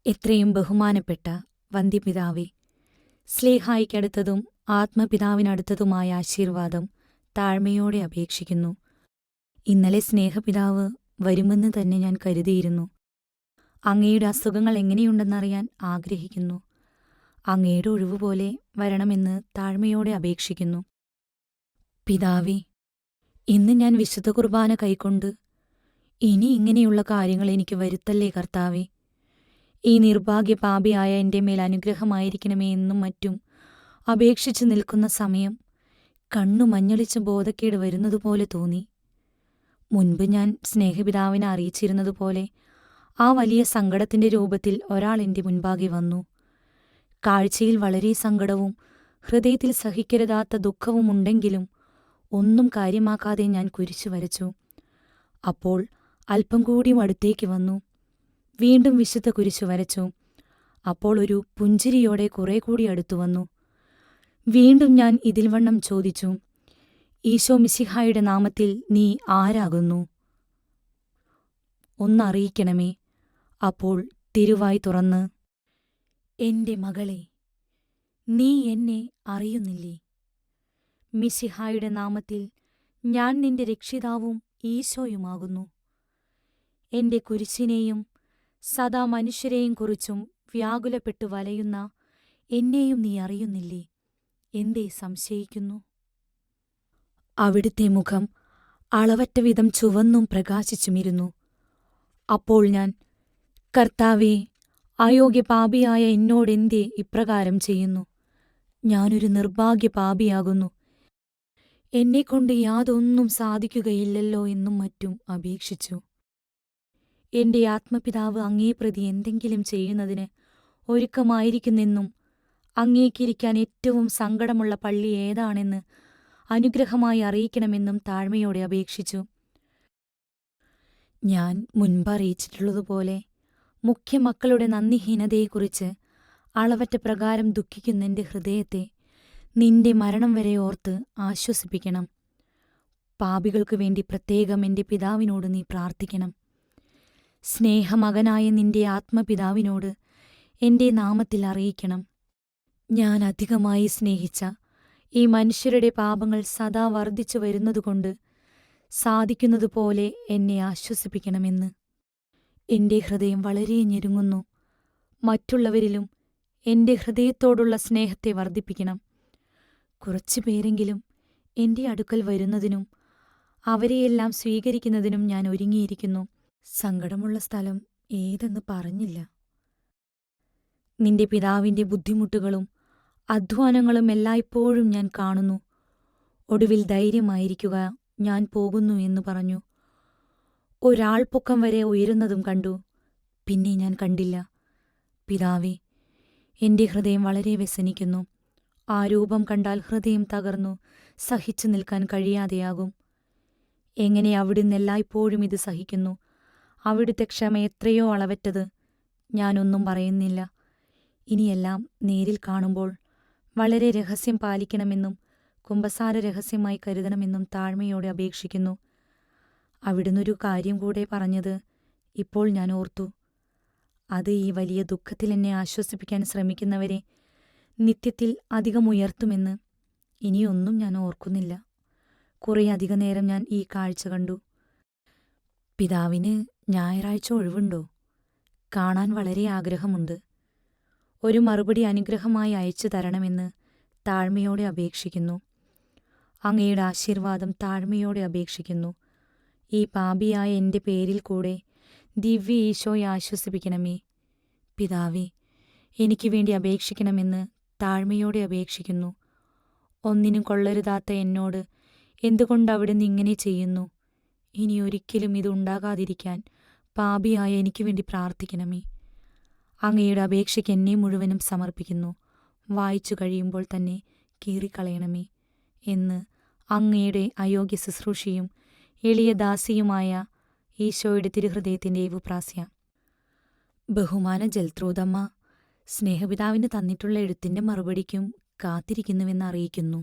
എത്രയും ബഹുമാനപ്പെട്ട വന്ധ്യപിതാവേ, സ്ലേഹായിക്കടുത്തതും ആത്മപിതാവിനടുത്തതുമായ ആശീർവാദം താഴ്മയോടെ അപേക്ഷിക്കുന്നു. ഇന്നലെ സ്നേഹപിതാവ് വരുമെന്ന് തന്നെ ഞാൻ കരുതിയിരുന്നു. അങ്ങയുടെ അസുഖങ്ങൾ എങ്ങനെയുണ്ടെന്നറിയാൻ ആഗ്രഹിക്കുന്നു. അങ്ങയുടെ ഒഴിവുപോലെ വരണമെന്ന് താഴ്മയോടെ അപേക്ഷിക്കുന്നു. പിതാവേ, ഇന്ന് ഞാൻ വിശുദ്ധ കുർബാന കൈക്കൊണ്ട് ഇനി ഇങ്ങനെയുള്ള കാര്യങ്ങൾ എനിക്ക് വരുത്തല്ലേ കർത്താവേ. ഈ നിർഭാഗ്യ പാപിയായ എൻ്റെ മേൽ അനുഗ്രഹമായിരിക്കണമേ എന്നും മറ്റും അപേക്ഷിച്ചു നിൽക്കുന്ന സമയം കണ്ണു മഞ്ഞളിച്ച് ബോധക്കേട് വരുന്നതുപോലെ തോന്നി. മുൻപ് ഞാൻ സ്നേഹപിതാവിനെ അറിയിച്ചിരുന്നതുപോലെ ആ വലിയ സങ്കടത്തിൻ്റെ രൂപത്തിൽ ഒരാൾ എൻ്റെ മുൻപാകെ വന്നു. കാഴ്ചയിൽ വളരെ സങ്കടവും ഹൃദയത്തിൽ സഹിക്കരുതാത്ത ദുഃഖവും ഉണ്ടെങ്കിലും ഒന്നും കാര്യമാക്കാതെ ഞാൻ കുരിശു വരച്ചു. അപ്പോൾ അല്പം കൂടിയും അടുത്തേക്ക് വന്നു. വീണ്ടും വിശുദ്ധ കുരിശു വരച്ചു. അപ്പോൾ ഒരു പുഞ്ചിരിയോടെ കുറെ കൂടി അടുത്തു വന്നു. വീണ്ടും ഞാൻ ഇതിൽ വണ്ണം ചോദിച്ചു, ഈശോ മിശിഹായുടെ നാമത്തിൽ നീ ആരാകുന്നു? ഒന്നറിയിക്കണമേ. അപ്പോൾ തിരുവായി തുറന്ന്, എൻ്റെ മകളെ, നീ എന്നെ അറിയുന്നില്ലേ? മിശിഹായുടെ നാമത്തിൽ ഞാൻ നിന്റെ രക്ഷിതാവും ഈശോയുമാകുന്നു. എൻ്റെ കുരിശിനെയും സദാ മനുഷ്യരെയും കുറിച്ചും വ്യാകുലപ്പെട്ടു വലയുന്ന എന്നെയും നീ അറിയുന്നില്ലേ? എന്തേ സംശയിക്കുന്നു? അവിടുത്തെ മുഖം അളവറ്റ വിധം ചുവന്നും പ്രകാശിച്ചുമിരുന്നു. അപ്പോൾ ഞാൻ, കർത്താവേ, അയോഗ്യ പാപിയായ എന്നോടെന്തേ ഇപ്രകാരം ചെയ്യുന്നു? ഞാനൊരു നിർഭാഗ്യ പാപിയാകുന്നു. എന്നെക്കൊണ്ട് യാതൊന്നും സാധിക്കുകയില്ലല്ലോ എന്നും മറ്റും അപേക്ഷിച്ചു. എൻ്റെ ആത്മപിതാവ് അങ്ങേപ്രതി എന്തെങ്കിലും ചെയ്യുന്നതിന് ഒരുക്കമായിരിക്കുന്നെന്നും അങ്ങേക്കിരിക്കാൻ ഏറ്റവും സങ്കടമുള്ള പള്ളി ഏതാണെന്ന് അനുഗ്രഹമായി അറിയിക്കണമെന്നും താഴ്മയോടെ അപേക്ഷിച്ചു. ഞാൻ മുൻപറിയിച്ചിട്ടുള്ളതുപോലെ മുഖ്യമക്കളുടെ നന്ദിഹീനതയെക്കുറിച്ച് അളവറ്റ പ്രകാരം ദുഃഖിക്കുന്നെൻ്റെ ഹൃദയത്തെ നിന്റെ മരണം വരെ ഓർത്ത് ആശ്വസിപ്പിക്കണം. പാപികൾക്കു വേണ്ടി പ്രത്യേകം എൻ്റെ പിതാവിനോട് നീ പ്രാർത്ഥിക്കണം. സ്നേഹമകനായ നിന്റെ ആത്മപിതാവിനോട് എൻ്റെ നാമത്തിൽ അറിയിക്കണം. ഞാൻ അധികമായി സ്നേഹിച്ച ഈ മനുഷ്യരുടെ പാപങ്ങൾ സദാ വർദ്ധിച്ചു വരുന്നതുകൊണ്ട് സാധിക്കുന്നതുപോലെ എന്നെ ആശ്വസിപ്പിക്കണമെന്ന്. എൻ്റെ ഹൃദയം വളരെ ഞെരുങ്ങുന്നു. മറ്റുള്ളവരിലും എൻ്റെ ഹൃദയത്തോടുള്ള സ്നേഹത്തെ വർദ്ധിപ്പിക്കണം. കുറച്ചുപേരെങ്കിലും എൻ്റെ അടുക്കൽ വരുന്നതിനും അവരെയെല്ലാം സ്വീകരിക്കുന്നതിനും ഞാൻ ഒരുങ്ങിയിരിക്കുന്നു. സങ്കടമുള്ള സ്ഥലം ഏതെന്ന് പറഞ്ഞില്ല. നിന്റെ പിതാവിൻ്റെ ബുദ്ധിമുട്ടുകളും അധ്വാനങ്ങളും എല്ലായ്പ്പോഴും ഞാൻ കാണുന്നു. ഒടുവിൽ ധൈര്യമായിരിക്കുക, ഞാൻ പോകുന്നു എന്നു പറഞ്ഞു. ഒരാൾപ്പൊക്കം വരെ ഉയരുന്നതും കണ്ടു. പിന്നെ ഞാൻ കണ്ടില്ല. പിതാവേ, എൻ്റെ ഹൃദയം വളരെ വ്യസനിക്കുന്നു. ആ രൂപം കണ്ടാൽ ഹൃദയം തകർന്നു സഹിച്ചു നിൽക്കാൻ കഴിയാതെയാകും. എങ്ങനെ അവിടുന്ന് എല്ലായ്പ്പോഴും ഇത് സഹിക്കുന്നു? അവിടുത്തെ ക്ഷമ എത്രയോ അളവറ്റത്. ഞാനൊന്നും പറയുന്നില്ല. ഇനിയെല്ലാം നേരിൽ കാണുമ്പോൾ വളരെ രഹസ്യം പാലിക്കണമെന്നും കുമ്പസാര രഹസ്യമായി കരുതണമെന്നും താഴ്മയോടെ അപേക്ഷിക്കുന്നു. അവിടുന്നൊരു കാര്യം കൂടെ പറഞ്ഞത് ഇപ്പോൾ ഞാൻ ഓർത്തു. അത് ഈ വലിയ ദുഃഖത്തിൽ എന്നെ ആശ്വസിപ്പിക്കാൻ ശ്രമിക്കുന്നവരെ നിത്യത്തിൽ അധികം ഉയർത്തുമെന്ന്. ഇനിയൊന്നും ഞാൻ ഓർക്കുന്നില്ല. കുറേ അധിക നേരം ഞാൻ ഈ കാഴ്ച കണ്ടു. പിതാവിന് ഞായറാഴ്ച ഒഴിവുണ്ടോ? കാണാൻ വളരെ ആഗ്രഹമുണ്ട്. ഒരു മറുപടി അനുഗ്രഹമായി അയച്ചു തരണമെന്ന് താഴ്മയോടെ അപേക്ഷിക്കുന്നു. അങ്ങയുടെ ആശീർവാദം താഴ്മയോടെ അപേക്ഷിക്കുന്നു. ഈ പാപിയായ എൻ്റെ പേരിൽ കൂടെ ദിവ്യ ഈശോയെ ആശ്വസിപ്പിക്കണമേ. പിതാവേ, എനിക്ക് വേണ്ടി അപേക്ഷിക്കണമെന്ന് താഴ്മയോടെ അപേക്ഷിക്കുന്നു. ഒന്നിനും കൊള്ളരുതാത്ത എന്നോട് എന്തുകൊണ്ട് അവിടുന്ന് ഇങ്ങനെ ചെയ്യുന്നു? ഇനി ഒരിക്കലും ഇത് ഉണ്ടാകാതിരിക്കാൻ പാപിയായ എനിക്ക് വേണ്ടി പ്രാർത്ഥിക്കണമേ. അങ്ങയുടെ അപേക്ഷയ്ക്ക് എന്നെ മുഴുവനും സമർപ്പിക്കുന്നു. വായിച്ചു കഴിയുമ്പോൾ തന്നെ കീറിക്കളയണമേ എന്ന് അങ്ങയുടെ അയോഗ്യ ശുശ്രൂഷയും എളിയ ദാസിയുമായ ഈശോയുടെ തിരുഹൃദയത്തിൻ്റെ ഏവുപ്രാസ്യ. ബഹുമാന ജൽത്രൂതമ്മ സ്നേഹപിതാവിന് തന്നിട്ടുള്ള എഴുത്തിൻ്റെ മറുപടിക്കും കാത്തിരിക്കുന്നുവെന്ന് അറിയിക്കുന്നു.